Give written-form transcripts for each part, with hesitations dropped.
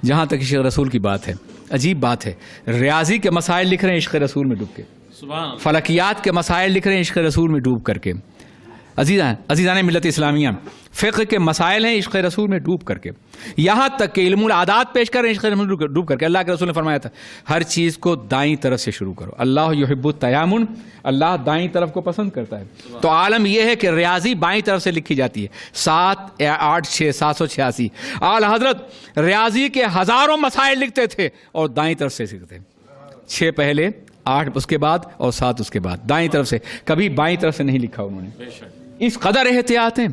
جہاں تک عشق رسول کی بات ہے، عجیب بات ہے، ریاضی کے مسائل لکھ رہے ہیں عشق رسول میں ڈوب کے، فلکیات کے مسائل لکھ رہے ہیں عشق رسول میں ڈوب کر کے، عزیزان ملت اسلامیہ، فقہ کے مسائل ہیں عشق رسول میں ڈوب کر کے، یہاں تک کہ علم العادات پیش کر رہے ہیں عشق رسول میں ڈوب کر کے۔ اللہ کے رسول نے فرمایا تھا ہر چیز کو دائیں طرف سے شروع کرو، اللہ یحب التیامن، اللہ دائیں طرف کو پسند کرتا ہے۔ تو عالم یہ ہے کہ ریاضی بائیں طرف سے لکھی جاتی ہے، 7 8 6 786۔ اعلی حضرت ریاضی کے ہزاروں مسائل لکھتے تھے اور دائیں طرف سے لکھتے، 6 پہلے، 8 اس کے بعد اور 7 اس کے بعد، دائیں طرف سے، کبھی بائیں طرف سے نہیں لکھا انہوں نے۔ اس قدر احتیاط ہیں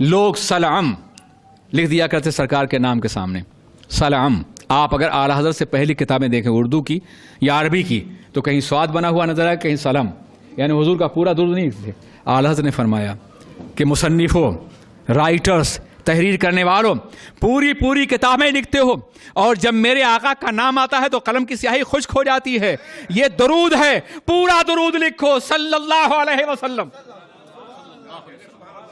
لوگ سلام لکھ دیا کرتے سرکار کے نام کے سامنے، سلام۔ آپ اگر اعلی حضرت سے پہلی کتابیں دیکھیں اردو کی یا عربی کی تو کہیں سواد بنا ہوا نظر آئے، کہیں سلام، یعنی حضور کا پورا درود نہیں لکھتے۔ اعلی حضرت نے فرمایا کہ مصنفوں، رائٹرز، تحریر کرنے والوں، پوری کتابیں لکھتے ہو اور جب میرے آقا کا نام آتا ہے تو قلم کی سیاہی خشک ہو جاتی ہے، یہ درود ہے، پورا درود لکھو صلی اللہ علیہ وسلم،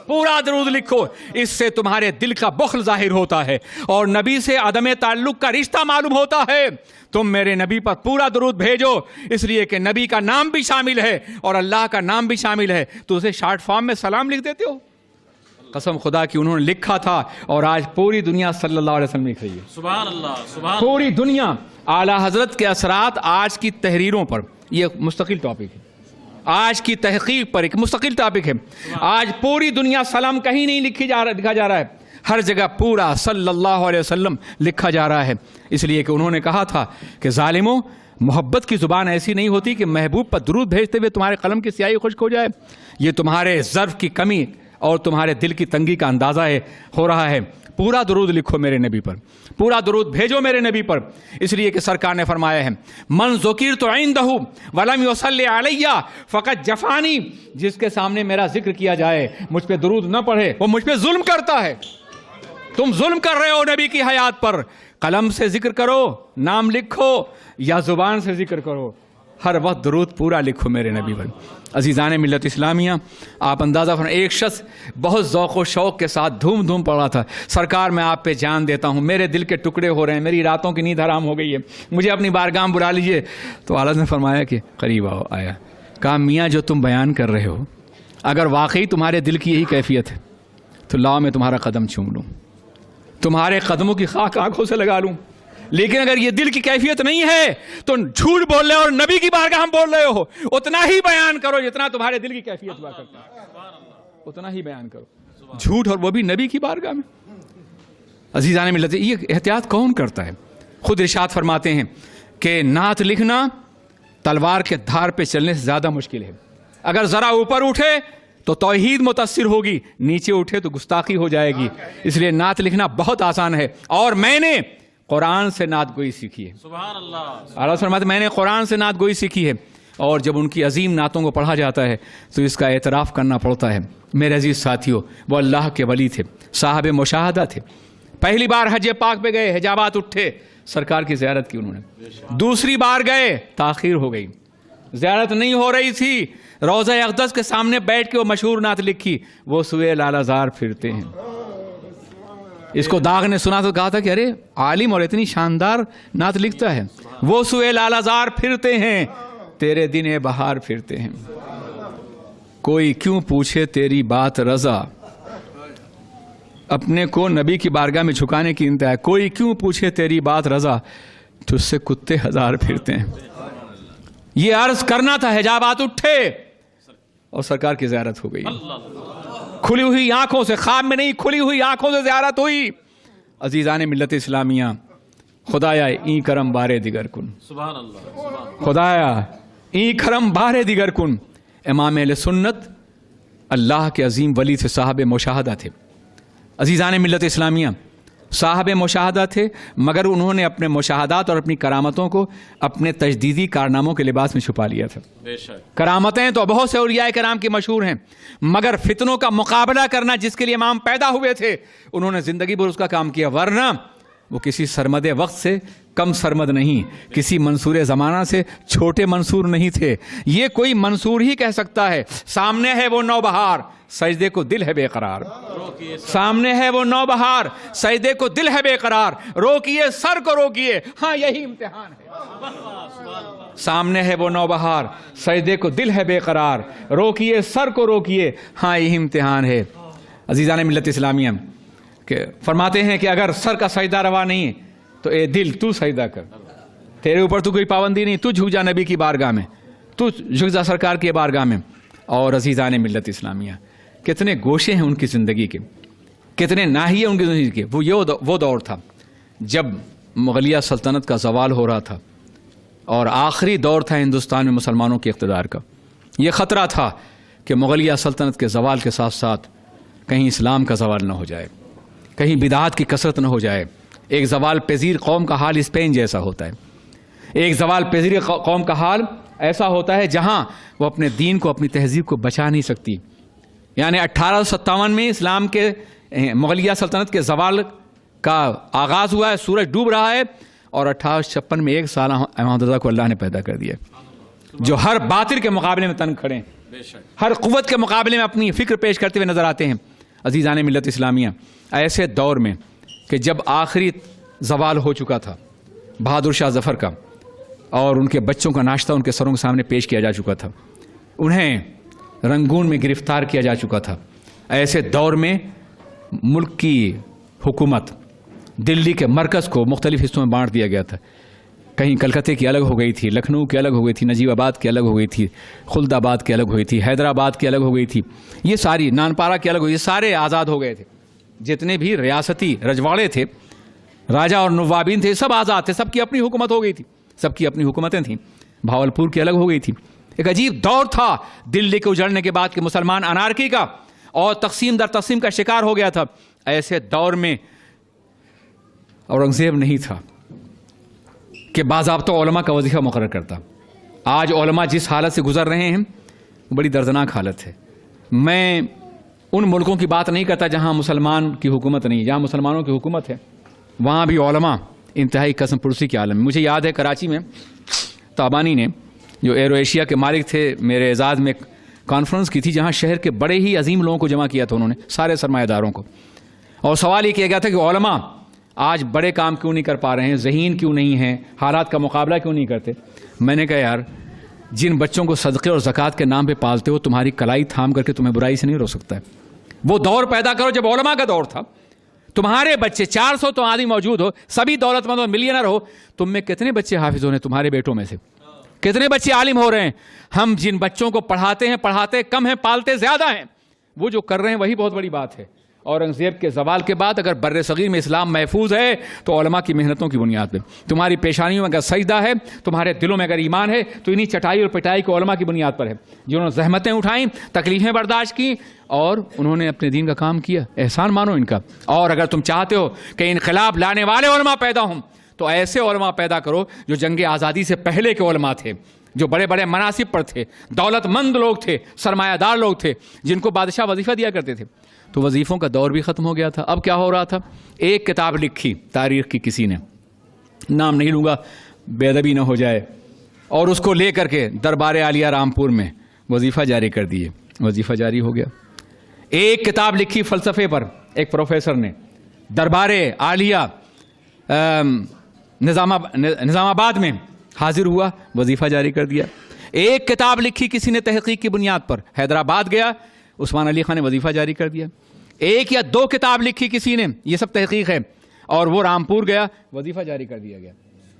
پورا درود لکھو، اس سے تمہارے دل کا بخل ظاہر ہوتا ہے اور نبی سے عدم تعلق کا رشتہ معلوم ہوتا ہے۔ تم میرے نبی پر پورا درود بھیجو، اس لیے کہ نبی کا نام بھی شامل ہے اور اللہ کا نام بھی شامل ہے، تو اسے شارٹ فارم میں سلام لکھ دیتے ہو۔ قسم خدا کی انہوں نے لکھا تھا اور آج پوری دنیا صلی اللہ علیہ وسلم لکھ رہی ہے۔ سبحان اللہ، سبحان پوری دنیا اعلیٰ حضرت کے اثرات آج کی تحریروں پر، یہ مستقل ٹاپک ہے، آج کی تحقیق پر ایک مستقل ٹاپک ہے۔ آج پوری دنیا سلام کہیں نہیں لکھا جا رہا ہے، ہر جگہ پورا صلی اللہ علیہ وسلم لکھا جا رہا ہے، اس لیے کہ انہوں نے کہا تھا کہ ظالموں، محبت کی زبان ایسی نہیں ہوتی کہ محبوب پر درود بھیجتے ہوئے تمہارے قلم کی سیاہی خشک ہو جائے، یہ تمہارے ظرف کی کمی اور تمہارے دل کی تنگی کا اندازہ ہو رہا ہے۔ پورا درود لکھو میرے نبی پر، پورا درود بھیجو میرے نبی پر، اس لیے کہ سرکار نے فرمایا ہے من ذکرت عندہ ولم یصلی علی فقد جفانی، جس کے سامنے میرا ذکر کیا جائے مجھ پہ درود نہ پڑھے وہ مجھ پہ ظلم کرتا ہے۔ تم ظلم کر رہے ہو نبی کی حیات پر، قلم سے ذکر کرو، نام لکھو یا زبان سے ذکر کرو، ہر وقت درود پورا لکھو میرے نبی پر۔ عزیزان ملت اسلامیہ، آپ اندازہ فرمائیں، ایک شخص بہت ذوق و شوق کے ساتھ دھوم پڑ رہا تھا، سرکار میں آپ پہ جان دیتا ہوں، میرے دل کے ٹکڑے ہو رہے ہیں، میری راتوں کی نیند حرام ہو گئی ہے، مجھے اپنی بارگاہ میں بلا لیجئے۔ تو اعلیٰ نے فرمایا کہ قریب آیا، کہا میاں جو تم بیان کر رہے ہو اگر واقعی تمہارے دل کی یہی کیفیت ہے تو لاؤ میں تمہارا قدم چوم لوں، تمہارے قدموں کی خاک آنکھوں سے لگا لوں، لیکن اگر یہ دل کی کیفیت نہیں ہے تو جھوٹ بول رہے ہو اور نبی کی بارگاہ ہم بول رہے ہو، اتنا ہی بیان کرو جتنا تمہارے دل کی کیفیت ہوا کرتا ہے، اتنا ہی بیان کرو، جھوٹ اور وہ بھی نبی کی بارگاہ میں۔ عزیزان ملت، یہ احتیاط کون کرتا ہے؟ خود ارشاد فرماتے ہیں کہ نعت لکھنا تلوار کے دھار پہ چلنے سے زیادہ مشکل ہے، اگر ذرا اوپر اٹھے تو توحید متاثر ہوگی، نیچے اٹھے تو گستاخی ہو جائے گی، اس لیے نعت لکھنا بہت آسان ہے، اور میں نے قرآن سے نعت گوئی سیکھی ہے۔ سبحان اللہ، اعلیٰ فرماتے میں نے قرآن سے نعت گوئی سیکھی ہے، اور جب ان کی عظیم نعتوں کو پڑھا جاتا ہے تو اس کا اعتراف کرنا پڑتا ہے۔ میرے عزیز ساتھیوں، وہ اللہ کے ولی تھے، صاحب مشاہدہ تھے، پہلی بار حج پاک پہ گئے، حجابات اٹھے، سرکار کی زیارت کی انہوں نے، دوسری بار گئے تاخیر ہو گئی، زیارت نہیں ہو رہی تھی، روضہ اقدس کے سامنے بیٹھ کے وہ مشہور نعت لکھی، وہ سوئے لالہ زار پھرتے ہیں۔ اس کو داغ نے سنا تو کہا تھا کہ ارے عالم اور اتنی شاندار نعت لکھتا ہے، وہ سوئے لالہ زار پھرتے ہیں، تیرے دن بہار پھرتے ہیں، کوئی کیوں پوچھے تیری بات رضا، اپنے کو نبی کی بارگاہ میں جھکانے کی انتہا ہے، کوئی کیوں پوچھے تیری بات رضا، تجھ سے کتے ہزار پھرتے ہیں۔ یہ عرض کرنا تھا، حجابات اٹھے اور سرکار کی زیارت ہو گئی، کھلی ہوئی آنکھوں سے، خواب میں نہیں، کھلی ہوئی آنکھوں سے زیارت ہوئی۔ عزیزان ملت اسلامیہ، خدایا این کرم بارے دیگر کن، سبحان اللہ، خدایا این کرم بارے دیگر کن۔ امام اہل سنت اللہ کے عظیم ولی تھے، صاحب مشاہدہ تھے۔ عزیزان ملت اسلامیہ، صاحب مشاہدہ تھے، مگر انہوں نے اپنے مشاہدات اور اپنی کرامتوں کو اپنے تجدیدی کارناموں کے لباس میں چھپا لیا تھا۔ کرامتیں تو بہت سے اولیاء کرام کی مشہور ہیں، مگر فتنوں کا مقابلہ کرنا جس کے لیے امام پیدا ہوئے تھے انہوں نے زندگی بھر اس کا کام کیا، ورنہ وہ کسی سرمد وقت سے کم سرمد نہیں، کسی منصور زمانہ سے چھوٹے منصور نہیں تھے. یہ کوئی منصور ہی کہہ سکتا ہے. سامنے ہے وہ نوبہار، سجدے کو دل ہے بے قرار. سامنے ہے وہ نوبہار، سجدے کو دل ہے بے قرار. روکیے سر کو روکیے، ہاں یہی امتحان ہے. سامنے ہے وہ نوبہار، سجدے کو دل ہے بے قرار. روکیے سر کو روکیے، ہاں یہی امتحان ہے. عزیزان ملت اسلامیہ کہ فرماتے ہیں کہ اگر سر کا سجدہ روا نہیں ہے تو اے دل تو سجدہ کر. تیرے اوپر تو کوئی پابندی نہیں، تو جھک جا نبی کی بارگاہ میں، تو جھک جا سرکار کی بارگاہ میں. اور عزیزان ملت اسلامیہ کتنے گوشے ہیں ان کی زندگی کے، کتنے ناحیے ان کی زندگی کے. وہ دور تھا جب مغلیہ سلطنت کا زوال ہو رہا تھا اور آخری دور تھا ہندوستان میں مسلمانوں کے اقتدار کا. یہ خطرہ تھا کہ مغلیہ سلطنت کے زوال کے ساتھ ساتھ کہیں اسلام کا زوال نہ ہو جائے، کہیں بدعات کی کثرت نہ ہو جائے. ایک زوال پذیر قوم کا حال اسپین جیسا ہوتا ہے. ایک زوال پذیر قوم کا حال ایسا ہوتا ہے جہاں وہ اپنے دین کو، اپنی تہذیب کو بچا نہیں سکتی. یعنی 1857 میں اسلام کے مغلیہ سلطنت کے زوال کا آغاز ہوا ہے، سورج ڈوب رہا ہے، اور 1856 میں ایک سالہ امام رضا کو اللہ نے پیدا کر دیا، جو ہر باطل کے مقابلے میں تن کھڑے ہیں، ہر قوت کے مقابلے میں اپنی فکر پیش کرتے ہوئے نظر آتے ہیں. عزیزان ملت اسلامیہ ایسے دور میں کہ جب آخری زوال ہو چکا تھا بہادر شاہ ظفر کا، اور ان کے بچوں کا ناشتہ ان کے سروں کے سامنے پیش کیا جا چکا تھا، انہیں رنگون میں گرفتار کیا جا چکا تھا، ایسے دور میں ملک کی حکومت دلی کے مرکز کو مختلف حصوں میں بانٹ دیا گیا تھا. کہیں کلکتے کی الگ ہو گئی تھی، لکھنؤ کی الگ ہو گئی تھی، نجیب آباد کی الگ ہو گئی تھی، خلد آباد کی الگ ہوئی تھی، حیدرآباد کی الگ ہو گئی تھی، یہ ساری نانپارہ کی الگ ہوئی، یہ سارے آزاد ہو گئے تھے. جتنے بھی ریاستی رجواڑے تھے، راجا اور نوابین تھے، سب آزاد تھے، سب کی اپنی حکومت ہو گئی تھی، سب کی اپنی حکومتیں تھیں. بھاولپور کی الگ ہو گئی تھی. ایک عجیب دور تھا دلی کے اجڑنے کے بعد کہ مسلمان انارکی کا اور تقسیم در تقسیم کا شکار ہو گیا تھا. ایسے دور میں اورنگزیب نہیں تھا کہ باضابطہ علماء کا وظیفہ مقرر کرتا. آج علماء جس حالت سے گزر رہے ہیں وہ بڑی دردناک حالت ہے. میں ان ملکوں کی بات نہیں کرتا جہاں مسلمان کی حکومت نہیں، جہاں مسلمانوں کی حکومت ہے وہاں بھی علماء انتہائی قسم پرسی کے عالم. مجھے یاد ہے کراچی میں تابانی نے، جو ایرو ایشیا کے مالک تھے، میرے اعزاز میں کانفرنس کی تھی جہاں شہر کے بڑے ہی عظیم لوگوں کو جمع کیا تھا انہوں نے، سارے سرمایہ داروں کو، اور سوال یہ کیا گیا تھا کہ علماء آج بڑے کام کیوں نہیں کر پا رہے ہیں، ذہین کیوں نہیں ہیں، حالات کا مقابلہ کیوں نہیں کرتے. میں نے کہا یار جن بچوں کو صدقے اور زکوٰۃ کے نام پہ پالتے ہو، تمہاری کلائی تھام کر کے تمہیں برائی سے نہیں روک سکتا ہے. وہ دور پیدا کرو جب علماء کا دور تھا. تمہارے بچے 400 تو آدمی موجود ہو، سبھی دولت مند اور ملینر ہو، تم میں کتنے بچے حافظ ہو رہے ہیں؟ تمہارے بیٹوں میں سے کتنے بچے عالم ہو رہے ہیں؟ ہم جن بچوں کو پڑھاتے ہیں، پڑھاتے کم ہیں، پالتے زیادہ ہیں. وہ جو کر رہے ہیں وہی بہت بڑی بات ہے. اورنگزیب کے زوال کے بعد اگر بر صغیر میں اسلام محفوظ ہے تو علماء کی محنتوں کی بنیاد پہ. تمہاری پیشانیوں میں اگر سجدہ ہے، تمہارے دلوں میں اگر ایمان ہے، تو انہی چٹائی اور پٹائی کو علماء کی بنیاد پر ہے، جنہوں نے زحمتیں اٹھائیں، تکلیفیں برداشت کی، اور انہوں نے اپنے دین کا کام کیا. احسان مانو ان کا. اور اگر تم چاہتے ہو کہ انقلاب لانے والے علماء پیدا ہوں تو ایسے علماء پیدا کرو جو جنگ آزادی سے پہلے کے علماء تھے، جو بڑے بڑے مناصب پر تھے، دولت مند لوگ تھے، سرمایہ دار لوگ تھے، جن کو بادشاہ وظیفہ دیا کرتے تھے. تو وظیفوں کا دور بھی ختم ہو گیا تھا. اب کیا ہو رہا تھا؟ ایک کتاب لکھی تاریخ کی کسی نے، نام نہیں لوں گا بے ادبی نہ ہو جائے، اور اس کو لے کر کے دربار عالیہ رامپور میں وظیفہ جاری کر دیے. وظیفہ جاری ہو گیا. ایک کتاب لکھی فلسفے پر ایک پروفیسر نے، دربار عالیہ نظام آباد میں حاضر ہوا، وظیفہ جاری کر دیا. ایک کتاب لکھی کسی نے تحقیق کی بنیاد پر، حیدرآباد گیا، عثمان علی خان نے وظیفہ جاری کر دیا. ایک یا دو کتاب لکھی کسی نے، یہ سب تحقیق ہے، اور وہ رامپور گیا، وظیفہ جاری کر دیا گیا.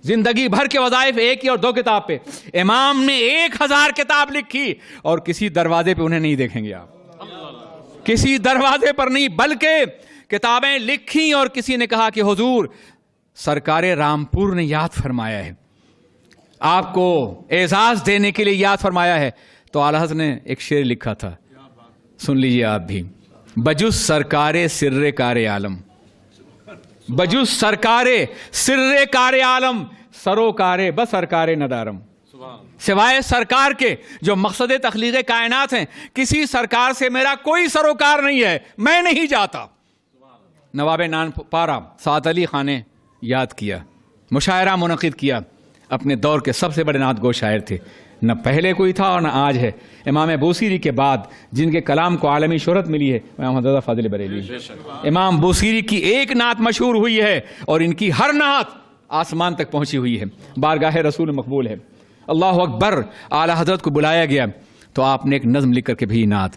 زندگی بھر کے وظائف ایک ہی اور دو کتاب پہ. امام نے 1000 کتاب لکھی اور کسی دروازے پہ انہیں نہیں دیکھیں گے آپ، کسی دروازے پر نہیں، بلکہ کتابیں لکھی اور کسی نے کہا کہ حضور سرکار رامپور نے یاد فرمایا ہے، آپ کو اعزاز دینے کے لیے یاد فرمایا ہے. تو اعلیٰ حضرت نے ایک شعر لکھا تھا، سن لیجئے آپ بھی. بجز سرکار سر کار عالم، بجز سرکار سر کار عالم، سروکار بس سرکار ندارم. سوائے سرکار کے جو مقصد تخلیق کائنات ہیں، کسی سرکار سے میرا کوئی سروکار نہیں ہے، میں نہیں جاتا. نواب نانپارہ سعد علی خان نے یاد کیا, مشاعرہ منعقد کیا. اپنے دور کے سب سے بڑے نعت گو شاعر تھے, نہ پہلے کوئی تھا اور نہ آج ہے. امام بوصیری کے بعد جن کے کلام کو عالمی شہرت ملی ہے محمد رضا فاضل بریلوی. امام بوصیری کی ایک نعت مشہور ہوئی ہے اور ان کی ہر نعت آسمان تک پہنچی ہوئی ہے, بارگاہ رسول مقبول ہے. اللہ اکبر, اعلی حضرت کو بلایا گیا تو آپ نے ایک نظم لکھ کر کے بھی نعت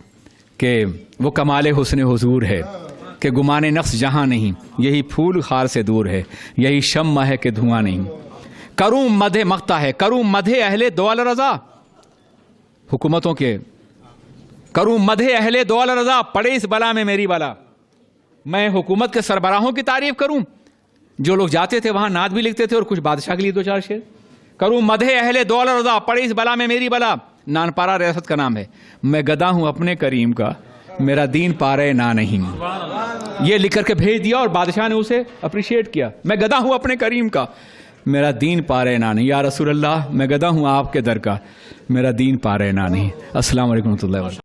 کہ وہ کمال حسن حضور ہے کہ گمان نقص جہاں نہیں, یہی پھول خار سے دور ہے, یہی شمع ہے کہ دھواں نہیں. کروں مدح مقتا ہے, کروں مدح اہل دول رضا, حکومتوں کے کروں مدح اہل دول رضا, پڑے اس بلا میں میری بلا. میں حکومت کے سربراہوں کی تعریف کروں, جو لوگ جاتے تھے وہاں نعت بھی لکھتے تھے اور کچھ بادشاہ کے لیے دو چار شعر. کروں مدح اہل دول رضا, پڑے اس بلا میں میری بلا. نانپارہ ریاست کا نام ہے. میں گدا ہوں اپنے کریم کا, میرا دین پارے نہ نہیں. یہ لکھ کر کے بھیج دیا اور بادشاہ نے اسے اپریشیٹ کیا. میں گدا ہوں اپنے کریم کا, میرا دین پارے نہ نہیں. یا رسول اللہ, میں گدا ہوں آپ کے در کا, میرا دین پارے نہ نہیں. السلام علیکم و رحمۃ اللہ وبرکاتہ.